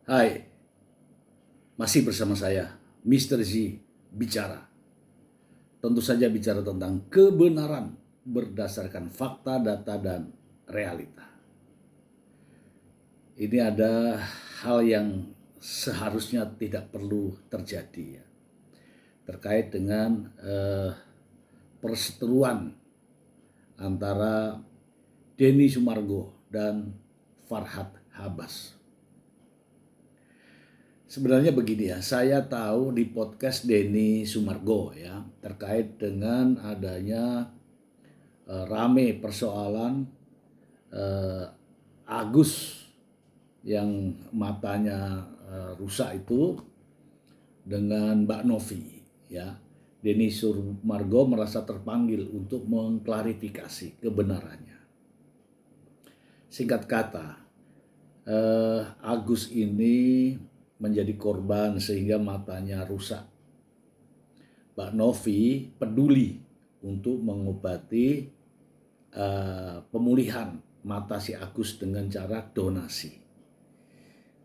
Hai, masih bersama saya, Mr. Z bicara. Tentu saja bicara tentang kebenaran berdasarkan fakta, data, dan realita. Ini ada hal yang seharusnya tidak perlu terjadi ya, terkait dengan perseteruan antara Denny Sumargo dan Farhad Abbas. Sebenarnya begini ya, saya tahu di podcast Denny Sumargo ya, terkait dengan adanya rame persoalan Agus yang matanya rusak itu dengan Mbak Novi ya. Denny Sumargo merasa terpanggil untuk mengklarifikasi kebenarannya. Singkat kata, Agus ini menjadi korban sehingga matanya rusak. Mbak Novi peduli untuk mengobati pemulihan mata si Agus dengan cara donasi.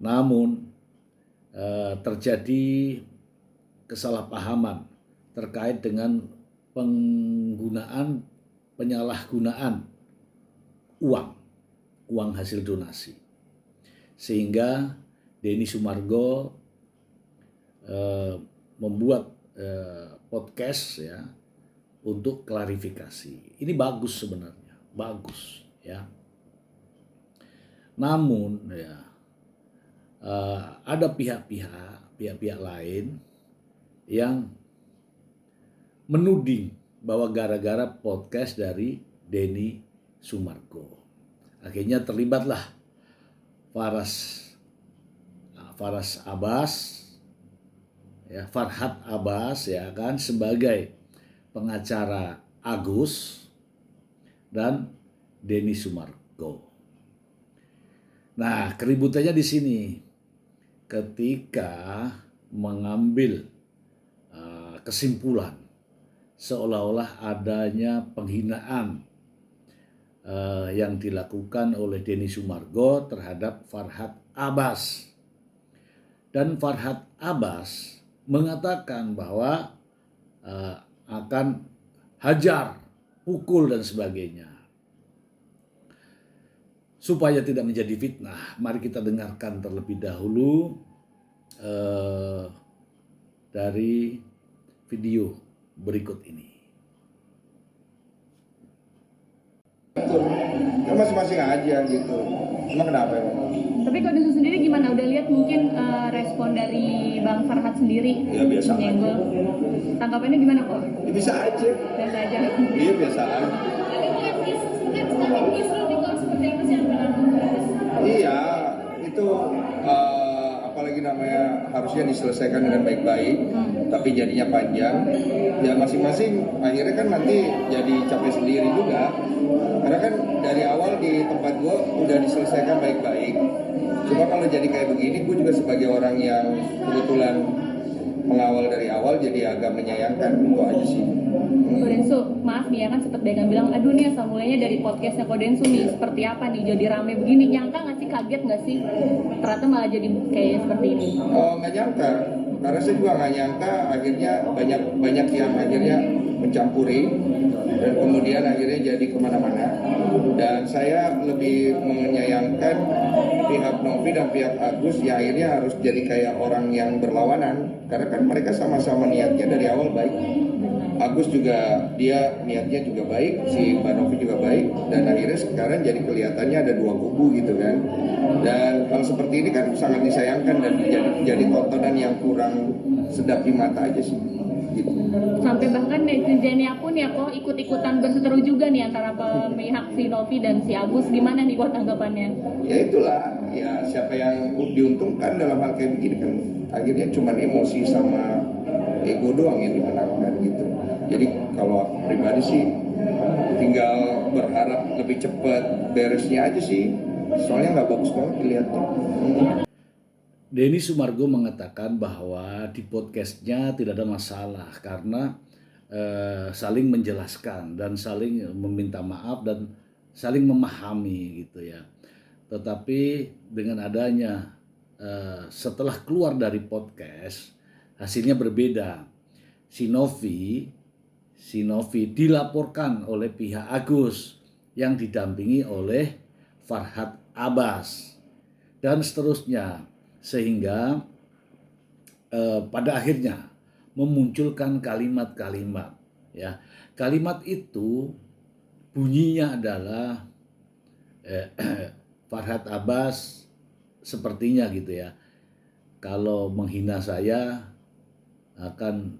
Namun terjadi kesalahpahaman terkait dengan penyalahgunaan uang hasil donasi, sehingga Denny Sumargo membuat podcast ya untuk klarifikasi. Ini bagus sebenarnya, bagus ya. Namun ya ada pihak-pihak lain yang menuding bahwa gara-gara podcast dari Denny Sumargo, akhirnya terlibatlah Farhad Abbas ya kan, sebagai pengacara Agus dan Denny Sumargo. Nah, keributannya di sini ketika mengambil kesimpulan seolah-olah adanya penghinaan yang dilakukan oleh Denny Sumargo terhadap Farhad Abbas. Dan Farhad Abbas mengatakan bahwa akan hajar, pukul dan sebagainya. Supaya tidak menjadi fitnah, mari kita dengarkan terlebih dahulu dari video berikut ini. Kan masing-masing aja gitu. Emang kenapa emang? Tapi kalau Densu sendiri gimana? Udah lihat mungkin respon dari Bang Farhad sendiri? Ya biasa aja. Tanggapannya gimana kok? Ya, bisa aja. Biasa aja. Iya biasa aja. Iya, itu apalagi namanya harusnya diselesaikan dengan baik-baik, tapi jadinya panjang. Ya masing-masing akhirnya kan nanti jadi capek sendiri juga. Karena kan dari awal di tempat gue udah diselesaikan baik-baik. Cuma kalau jadi kayak begini, gue juga sebagai orang yang kebetulan mengawal dari awal jadi agak menyayangkan, itu aja sih. Kodensu, maaf nih ya kan sempat Began bilang, aduh nih asal mulanya dari podcastnya Kodensu nih, seperti apa nih jadi rame begini, nyangka nggak sih, kaget nggak sih ternyata malah jadi kayak seperti ini? Oh, nggak nyangka, karena saya juga nggak nyangka akhirnya banyak yang akhirnya mencampuri dan kemudian akhirnya jadi kemana-mana. Dan saya lebih menyayangkan pihak Novi dan pihak Agus ya akhirnya harus jadi kayak orang yang berlawanan, karena kan mereka sama-sama niatnya dari awal baik. Agus juga dia niatnya juga baik, si Mbak Novi juga baik, dan akhirnya sekarang jadi kelihatannya ada dua kubu gitu kan. Dan kalau seperti ini kan sangat disayangkan dan jadi tontonan yang kurang sedap di mata aja sih. Gitu. Sampai bahkan netizennya pun ya kok ikut-ikutan berseteru juga nih antara pihak si Novi dan si Agus. Gimana nih kok tanggapannya? Ya itulah, ya siapa yang diuntungkan dalam hal kayak begini kan akhirnya cuma emosi sama ego doang yang dimenangkan gitu. Jadi kalau pribadi sih tinggal berharap lebih cepat beresnya aja sih, soalnya nggak bagus banget dilihatnya. Denny Sumargo mengatakan bahwa di podcastnya tidak ada masalah karena saling menjelaskan dan saling meminta maaf dan saling memahami gitu ya. Tetapi dengan adanya setelah keluar dari podcast hasilnya berbeda. Si Novi dilaporkan oleh pihak Agus yang didampingi oleh Farhad Abbas dan seterusnya, sehingga pada akhirnya memunculkan kalimat-kalimat, ya. Kalimat itu bunyinya adalah Farhad Abbas sepertinya gitu ya, kalau menghina saya akan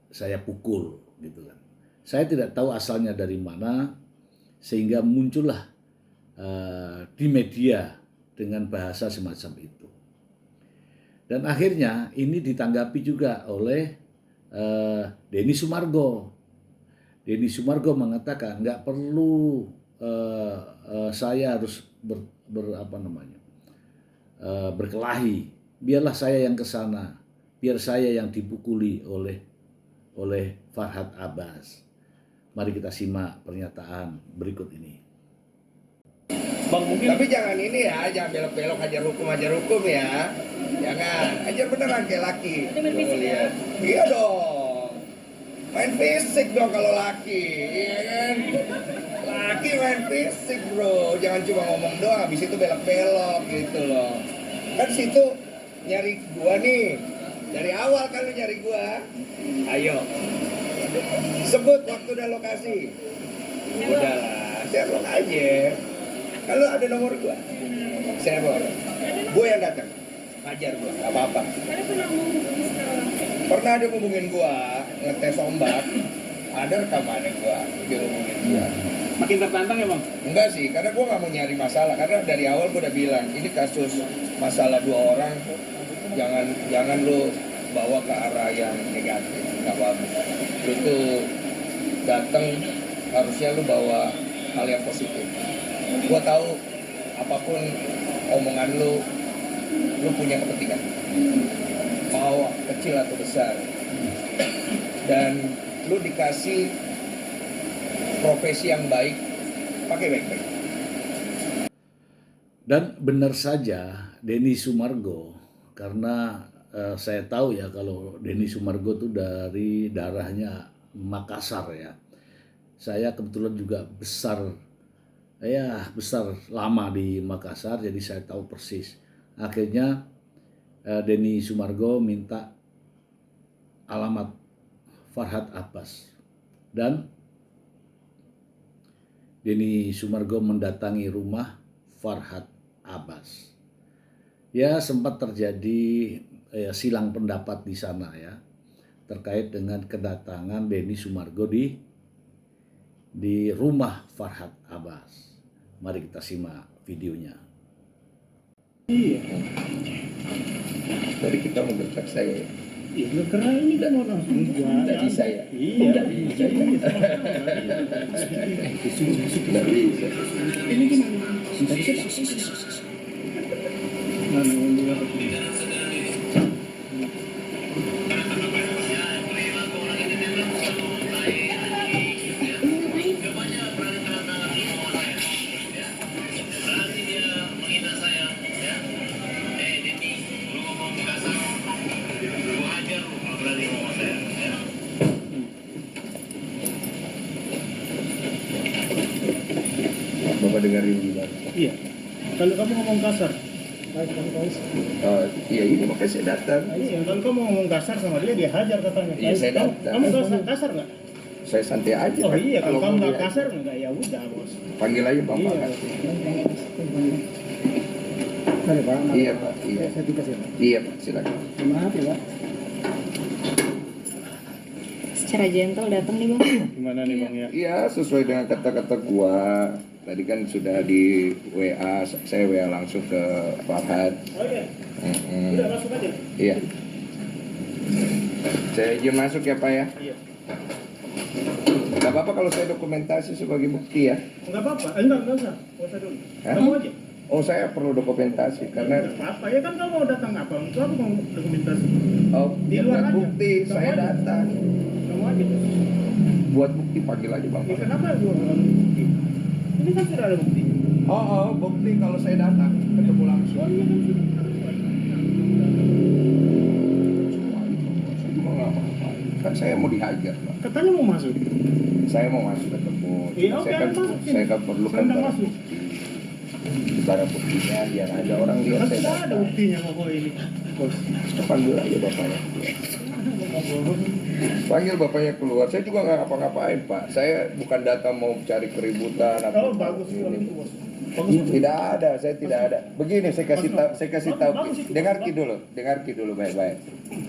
saya pukul gitu kan. Saya tidak tahu asalnya dari mana, sehingga muncullah di media dengan bahasa semacam itu. Dan akhirnya ini ditanggapi juga oleh Denny Sumargo. Denny Sumargo mengatakan nggak perlu saya harus berkelahi, biarlah saya yang kesana, biar saya yang dipukuli oleh Farhad Abbas. Mari kita simak pernyataan berikut ini. Bang, mungkin Tapi jangan ini ya, jangan belok-belok ajar hukum ya. Jangan, ajar beneran kayak laki. Main fisik ya? Iya dong. Main fisik dong kalau laki, iya kan? Laki main fisik bro, jangan cuma ngomong doang, habis itu belok-belok gitu loh. Kan situ nyari gua nih, dari awal kan lu nyari gua. Ayo, sebut waktu dan lokasi. Udahlah, Sherlock aja. Kalau ada nomor gua, Sherlock. Gua yang datang, ngajar gua, gak apa-apa. Pernah ada hubungin gua, ngetes ombak. Ada rekamannya gua, dia hubungin gua. makin tertantang ya bang. Enggak sih, karena gua nggak mau nyari masalah. Karena dari awal gua udah bilang, ini kasus masalah dua orang, jangan lu bawa ke arah yang negatif, nggak bagus. Lu tuh datang, harusnya lu bawa hal yang positif. Gua tahu apapun omongan lu punya kepentingan, mau kecil atau besar, dan lu dikasih profesi yang baik, pakai baik-baik. Dan benar saja Denny Sumargo, karena saya tahu ya kalau Denny Sumargo itu dari darahnya Makassar ya. Saya kebetulan juga besar lama di Makassar, jadi saya tahu persis. Akhirnya Denny Sumargo minta alamat Farhad Abbas dan Denny Sumargo mendatangi rumah Farhad Abbas. Ya, sempat terjadi silang pendapat di sana ya terkait dengan kedatangan Denny Sumargo di rumah Farhad Abbas. Mari kita simak videonya. Iya. Tadi kita mendesak saya. Iya, karena ini kan orang gua. Nggak bisa ya? Iya. Nggak bisa ya? Nggak bisa. Ini gimana? Nggak bisa. Mana yang juga Bapak dengerin juga. Iya. Kalau kamu ngomong kasar, Iya ini makanya saya datang. iya. Kalau kamu ngomong kasar sama dia hajar katanya. Iya, saya datang. Kamu kasar nggak? Saya santai aja. Oh kan. iya. Kalau kamu mau nggak dia- kasar nggak ya udah bos. panggil aja Bapak. Iya. kan. Mari Pak, mari. Iya Pak. Iya. Saya tugas ya Pak. Iya Pak. Silakan. Maaf ya Pak. Secara gentle datang nih bang. Gimana nih bang ya? Iya sesuai dengan kata-kata gua. Tadi kan sudah di WA, saya WA langsung ke Farhad. Oh iya. Mm-mm. Udah masuk aja. Iya. Saya izin masuk ya Pak ya. Iya. Gak apa-apa kalau saya dokumentasi sebagai bukti ya. Enggak apa-apa. Enggak usah. Enggak usah dulu. Hah? Kamu aja. Oh saya perlu dokumentasi karena Enggak apa-apa. Ya kan kamu mau datang apa? Untuk aku mau dokumentasi. di Di luar buat aja. bukti Kamu saya aja. datang. Kamu aja. Buat bukti panggil aja Bang. Ya kenapa gua nggak bukti? Ini kan sudah ada bukti. Oh bukti kalau saya datang ketemu langsung. Oh iya kan sudah. saya mau dihajar, Pak. Katanya mau masuk. Saya mau masuk ketemu. Iya, oke, masuk sini. Saya kan perlukan Saya barang masuk. bukti. Barang buktinya biar ada orang lihat Kan saya tidak ada datang. buktinya pokoknya ini. Bos. Panggil aja bapaknya. Panggil bapaknya keluar. Saya juga nggak ngapa-ngapain, Pak. Saya bukan datang mau cari keributan Oh, bagus kalau itu, Bos. Bagus. Tidak ada, saya tidak ada. Begini saya kasih tahu. Dengar Ki dulu baik-baik.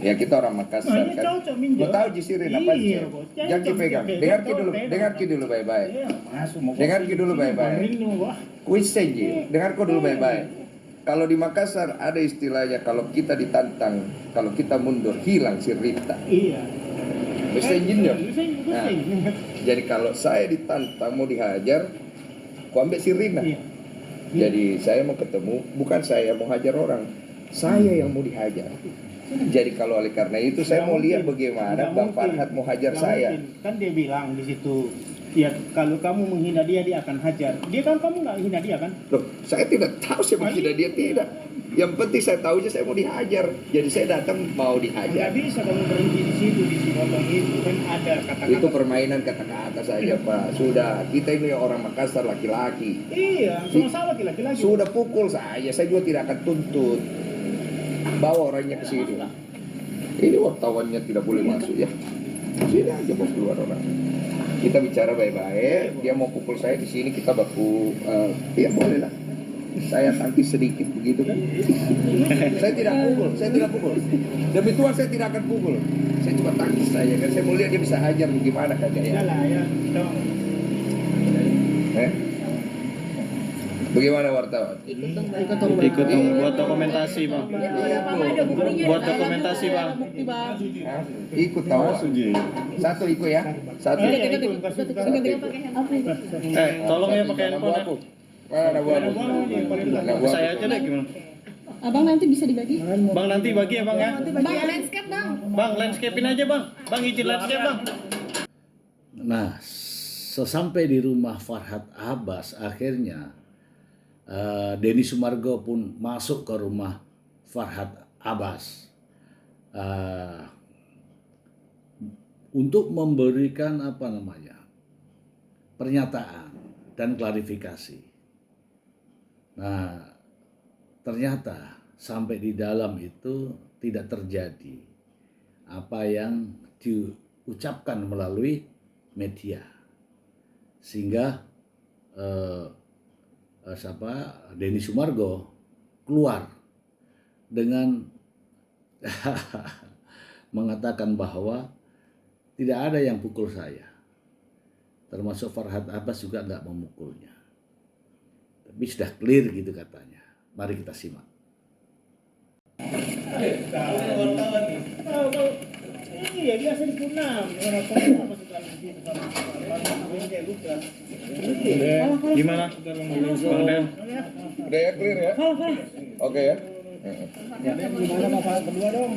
Ya kita orang Nah, Makassar ini kan. cocok minjem. Mau tahu jisirin apa sih? Iya, Bos. Jangan Ki pegang. Pegang. Dengar Ki dulu baik-baik. Iya, masuk mau. Dengar Ki dulu baik-baik. Ini, Wah. Kuis saja. Dengar kau dulu baik-baik. Kalau di Makassar ada istilahnya kalau kita ditantang, kalau kita mundur hilang si Rita. Iya. Bisa izin dong. Bisa. Jadi kalau saya ditantang mau dihajar, ku ambil si Rina. Iya. Jadi saya mau ketemu, bukan saya mau hajar orang, saya yang mau dihajar. Jadi kalau oleh karena itu saya mau lihat bagaimana Bang Farhat mau hajar saya. Kan dia bilang di situ, ya kalau kamu menghina dia akan hajar. Dia kan kamu nggak hina dia kan? Loh, saya tidak tahu saya menghina dia tidak. Yang penting saya tahu aja saya mau dihajar. Jadi saya datang mau Nggak dihajar. bisa kamu berhenti di situ di si potong itu kan ada kata-kata. Itu permainan kata-kata saja Pak. Sudah, kita ini orang Makassar laki-laki. Iya, sama-sama laki-laki. Sudah pukul saya juga tidak akan tuntut. Bawa orangnya ke sini. Ini wartawannya tidak boleh masuk ya. Sini aja bawa keluar orang. Kita bicara baik-baik. Dia mau pukul saya di sini kita baku. Ya boleh lah. Saya tangkis sedikit begitu kan. Saya tidak pukul. Demi Tuhan saya tidak akan pukul. Saya cuma tangkis saja kan. Saya mau lihat dia bisa hajar bagaimana kagak ya. Lah ya. Bagaimana wartawan? Ikut dong buat dokumentasi bang. Buat dokumentasi bang. Hah? Ikut tahu? Satu ikut ya. Satu. Tolong ya pakai handphone ya. Mana abu-abu? Saya aja deh gimana? Abang nanti bisa dibagi? Bang nanti bagi ya bang ya. Bang, landscape bang. Bang landscapein aja bang. Bang izin landscape bang. Nah, sesampai di rumah Farhat Abbas akhirnya Denny Sumargo pun masuk ke rumah Farhat Abbas untuk memberikan pernyataan dan klarifikasi. Nah, ternyata sampai di dalam itu tidak terjadi apa yang diucapkan melalui media, sehingga Denny Sumargo keluar dengan mengatakan bahwa tidak ada yang pukul saya, termasuk Farhat Abbas juga nggak memukulnya, tapi sudah clear gitu katanya. Mari kita simak. Iya, biasa di Punam. Gimana? Bang Den. Udah ya clear ya? Oke ya. Gimana Bapak kedua dong?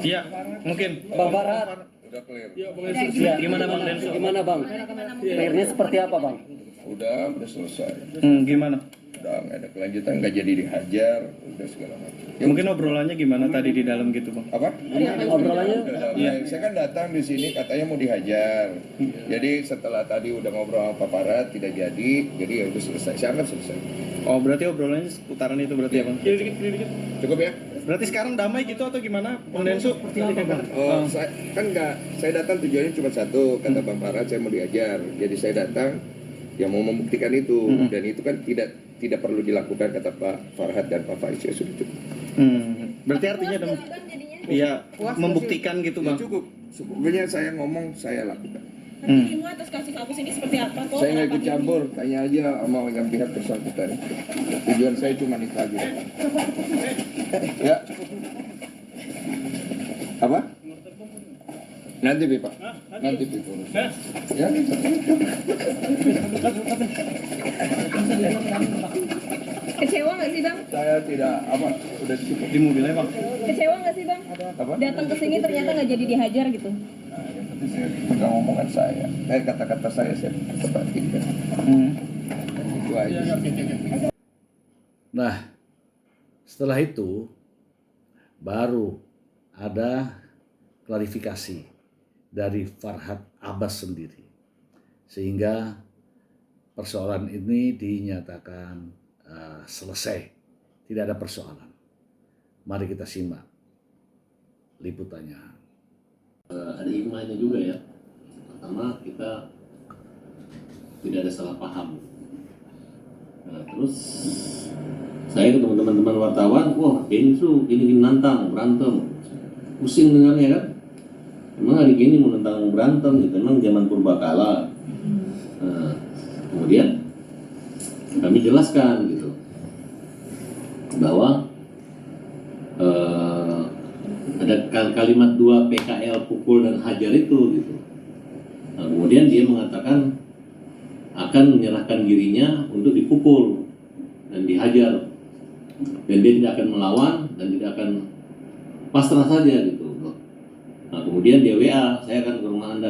Iya mungkin. Bang Farhat, Udah clear. Gimana bang Den? gimana Bang? Clearnya seperti apa Bang? Udah selesai. Gimana? Udah nggak ada kelanjutan, nggak jadi dihajar, udah segala macam. Ya, Mungkin obrolannya gimana tadi di dalam gitu bang? apa? Obrolannya? Iya. Saya kan datang di sini katanya mau dihajar. Jadi setelah tadi udah ngobrol sama Pak Farhat tidak jadi ya udah selesai. Saya anggap selesai. Oh berarti obrolannya seputaran itu berarti ya bang? Cukup ya? Berarti sekarang damai gitu atau gimana bang Densu? Oh, saya datang tujuannya cuma satu, kata Bang Farhat saya mau diajar. Jadi saya datang yang mau membuktikan itu dan itu kan tidak perlu dilakukan kata Pak Farhat dan Pak Faiz ya sudah cukup. Berarti artinya iya membuktikan gitu Ya, bang? cukup. Sebenarnya saya ngomong saya lakukan. Dirimu atas kasus ini seperti apa kok? Saya nggak ikut campur, tanya aja sama yang pihak bersangkutan. Tujuan saya cuma itu aja. Ya. Apa? Nanti Pak. Nanti urus. Ya. Kecewa nggak sih bang? Saya tidak sudah cukup. Di mobilnya bang? Kecewa nggak sih bang? Apa? Datang ke sini ternyata nggak jadi dihajar gitu. Nah, yang penting saya pegang omongan saya. Kata-kata saya perhatikan. Itu aja. Nah, setelah itu baru ada klarifikasi dari Farhad Abbas sendiri. Sehingga persoalan ini dinyatakan selesai. Tidak ada persoalan. Mari kita simak liputannya. Ada hikmahnya juga ya. Pertama, kita tidak ada salah paham. Nah, terus saya ketemu teman-teman wartawan, wah Densu ini nantang berantem, pusing dengarnya kan. Emang hari gini mau tentang berantem gitu, emang zaman purbakala. Nah, kemudian kami jelaskan gitu bahwa ada kalimat 2 PKL pukul dan hajar itu gitu. Nah, kemudian dia mengatakan akan menyerahkan dirinya untuk dipukul dan dihajar, dan dia tidak akan melawan dan tidak akan pasrah saja gitu. Nah, kemudian dia WA, saya akan ke rumah Anda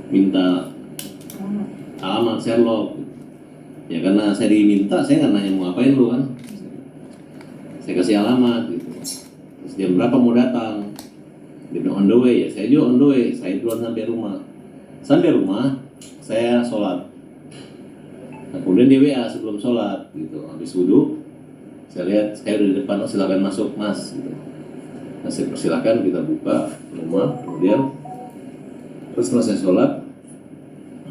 minta alamat Sherlock. Ya karena saya diminta, saya nggak nanya mau ngapain lu kan, saya kasih alamat gitu. Terus jam berapa mau datang, dia bilang on the way. Ya saya juga on the way, saya duluan sampai rumah. Sampai rumah, saya sholat. Nah, kemudian dia WA sebelum sholat, gitu. Habis wudhu, saya lihat saya udah di depan, oh, silakan masuk mas. Gitu. Nah, saya persilakan, kita buka rumah. Kemudian, terus setelah saya sholat,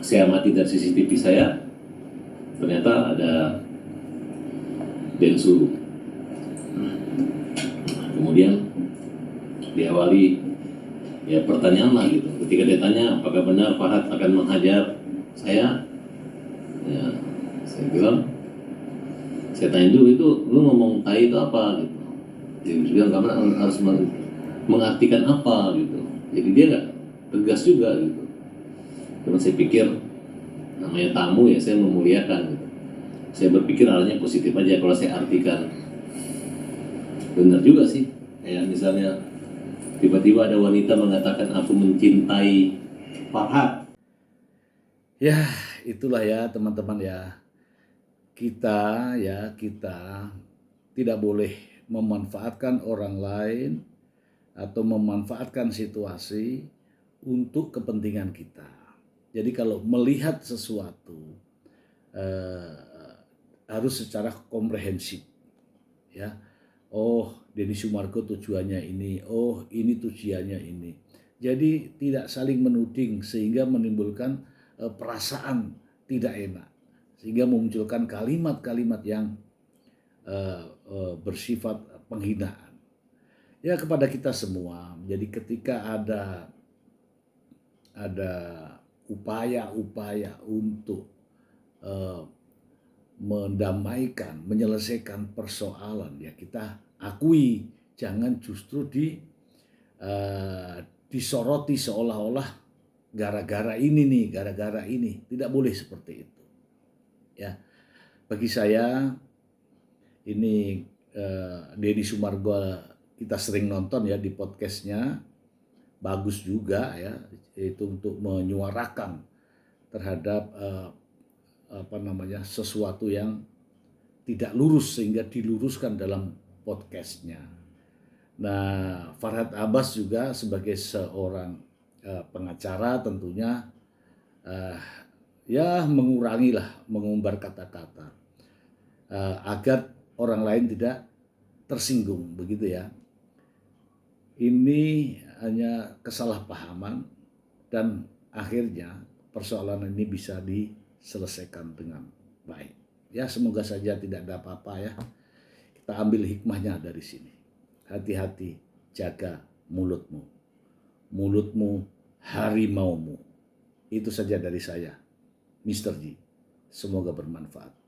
saya amati dari CCTV saya, ternyata ada Densu. Kemudian diawali ya pertanyaan lah gitu. Ketika dia tanya apakah benar Farhad akan menghajar saya, ya saya bilang, saya tanya dulu itu lu ngomong tai itu apa gitu. Dia bilang kamu harus mengartikan apa gitu. Jadi dia nggak tegas juga gitu. Cuma saya pikir namanya tamu ya saya memuliakan gitu. Saya berpikir arahnya positif aja kalau saya artikan. Benar juga sih. Kayak misalnya tiba-tiba ada wanita mengatakan aku mencintai Farhad. Ya, itulah ya teman-teman ya. Kita tidak boleh memanfaatkan orang lain atau memanfaatkan situasi untuk kepentingan kita. Jadi kalau melihat sesuatu harus secara komprehensif ya. Oh, Denny Sumargo tujuannya ini, oh ini tujuannya ini. Jadi tidak saling menuding sehingga menimbulkan perasaan tidak enak. Sehingga memunculkan kalimat-kalimat yang bersifat penghinaan. Ya kepada kita semua. Jadi ketika ada upaya-upaya untuk mendamaikan, menyelesaikan persoalan, ya kita akui, jangan justru disoroti seolah-olah gara-gara ini nih, gara-gara ini. Tidak boleh seperti itu. Ya, bagi saya ini Denny Sumargo kita sering nonton ya di podcastnya, bagus juga ya, itu untuk menyuarakan terhadap sesuatu yang tidak lurus sehingga diluruskan dalam podcastnya. Nah, Farhad Abbas juga sebagai seorang pengacara tentunya ya mengurangilah mengumbar kata-kata agar orang lain tidak tersinggung, begitu ya. Ini hanya kesalahpahaman dan akhirnya persoalan ini bisa diselesaikan dengan baik. Ya semoga saja tidak ada apa-apa ya. Kita ambil hikmahnya dari sini. Hati-hati jaga mulutmu. Mulutmu harimaumu. Itu saja dari saya, Mr. G. Semoga bermanfaat.